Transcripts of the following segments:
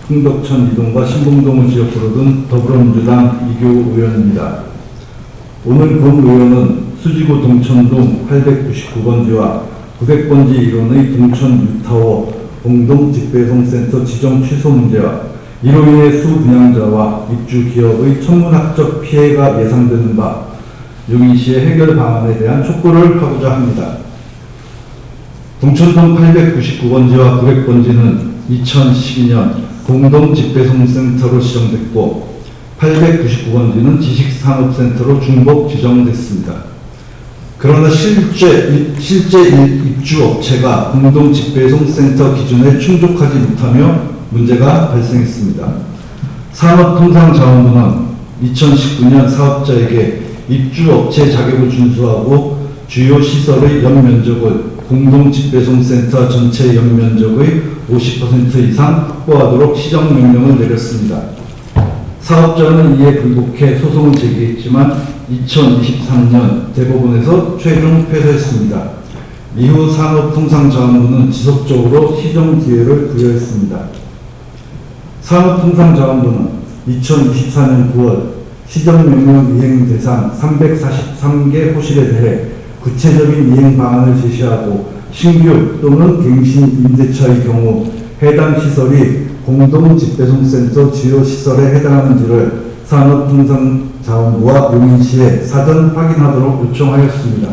흥덕천 이동과 신봉동을 지역구로 둔 더불어민주당 이교 의원입니다. 오늘 본 의원은 수지구 동천동 899번지와 900번지 1원의 동천 유타워 공동 직배송센터 지정 취소 문제와 이로 인해 수 분양자와 입주 기업의 천문학적 피해가 예상되는 바 용인시의 해결 방안에 대한 촉구를 하고자 합니다. 동천동 899번지와 900번지는 2012년 공동 직배송센터로 지정됐고 899번지는 지식산업센터로 중복 지정됐습니다. 그러나 실제 입주업체가 공동 직배송센터 기준에 충족하지 못하며 문제가 발생했습니다. 산업통상자원부는 2019년 사업자에게 입주업체 자격을 준수하고 주요 시설의 연면적을 공동 직배송센터 전체 연면적의 50% 이상 확보하도록 시정명령을 내렸습니다. 사업자는 이에 불복해 소송을 제기했지만 2023년 대법원에서 최종 패소했습니다. 이후 산업통상자원부는 지속적으로 시정 기회를 부여했습니다. 산업통상자원부는 2024년 9월 시정명령 이행 대상 343개 호실에 대해 구체적인 이행 방안을 제시하고 신규 또는 갱신 임대차의 경우 해당 시설이 공동 직배송센터 주요 시설에 해당하는지를 산업통상자원부와 용인시에 사전 확인하도록 요청하였습니다.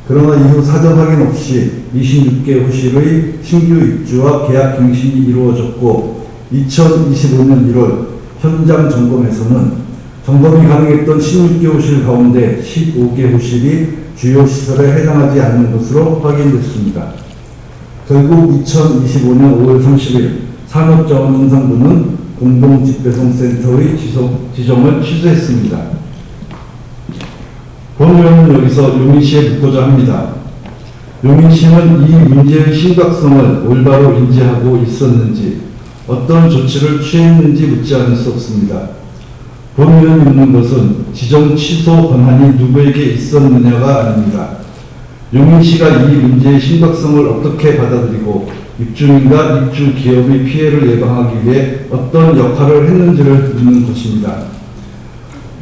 그러나 이후 사전 확인 없이 26개 호실의 신규 입주와 계약 갱신이 이루어졌고 2025년 1월 현장 점검에서는 점검이 가능했던 16개 호실 가운데 15개 호실이 주요 시설에 해당하지 않는 것으로 확인됐습니다. 결국 2025년 5월 30일 산업자원통상부는 공동직배송센터의 지정을 취소했습니다. 본 의원은 여기서 용인시에 묻고자 합니다. 용인시는 이 문제의 심각성을 올바로 인지하고 있었는지 어떤 조치를 취했는지 묻지 않을 수 없습니다. 본 의원이 묻는 것은 지정 취소 권한이 누구에게 있었느냐가 아닙니다. 용인시가 이 문제의 심각성을 어떻게 받아들이고 입주민과 입주 기업의 피해를 예방하기 위해 어떤 역할을 했는지를 묻는 것입니다.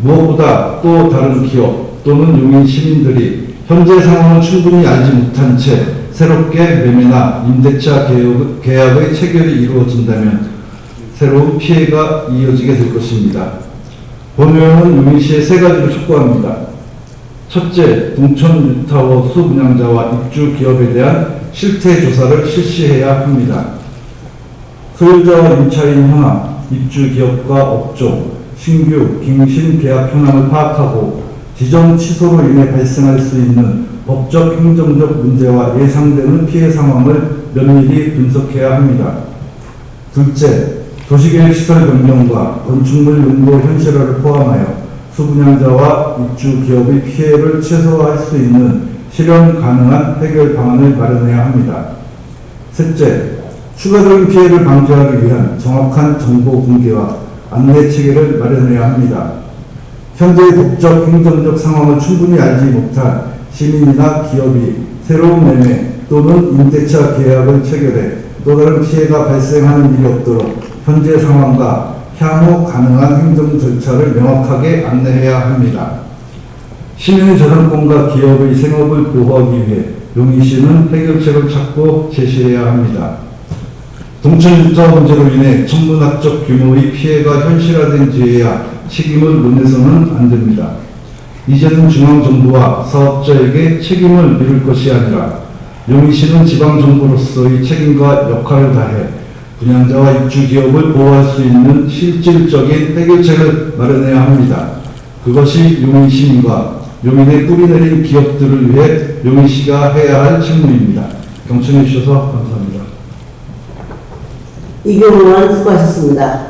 무엇보다 또 다른 기업 또는 용인 시민들이 현재 상황을 충분히 알지 못한 채 새롭게 매매나 임대차 계약의 체결이 이루어진다면 새로운 피해가 이어지게 될 것입니다. 본 의원은 용인시에 세 가지를 촉구합니다. 첫째, 동천 유타워 수분양자와 입주 기업에 대한 실태 조사를 실시해야 합니다. 소유자와 임차인 현황, 입주 기업과 업종, 신규, 갱신 계약 현황을 파악하고 지정 취소로 인해 발생할 수 있는 법적, 행정적 문제와 예상되는 피해 상황을 면밀히 분석해야 합니다. 둘째, 도시계획시설 변경과 건축물 용도 현실화를 포함하여 수분양자와 입주 기업의 피해를 최소화할 수 있는 실현 가능한 해결 방안을 마련해야 합니다. 셋째, 추가적인 피해를 방지하기 위한 정확한 정보 공개와 안내 체계를 마련해야 합니다. 현재의 법적, 행정적 상황을 충분히 알지 못한 시민이나 기업이 새로운 매매 또는 임대차 계약을 체결해 또 다른 피해가 발생하는 일이 없도록 현재 상황과 향후 가능한 행정 절차를 명확하게 안내해야 합니다. 시민의 저작권과 기업의 생업을 보호하기 위해 용인시는 해결책을 찾고 제시해야 합니다. 동천 유타워 문제로 인해 천문학적 규모의 피해가 현실화된 뒤에야 책임을 논해서는 안 됩니다. 이제는 중앙정부와 사업자에게 책임을 미룰 것이 아니라 용인시는 지방정부로서의 책임과 역할을 다해 분양자와 입주 기업을 보호할 수 있는 실질적인 해결책을 마련해야 합니다. 그것이 용인 시민과 용인에 뿌리내린 기업들을 위해 용인시가 해야 할 책무입니다. 경청해 주셔서 감사합니다. 이교 의원 수고하셨습니다.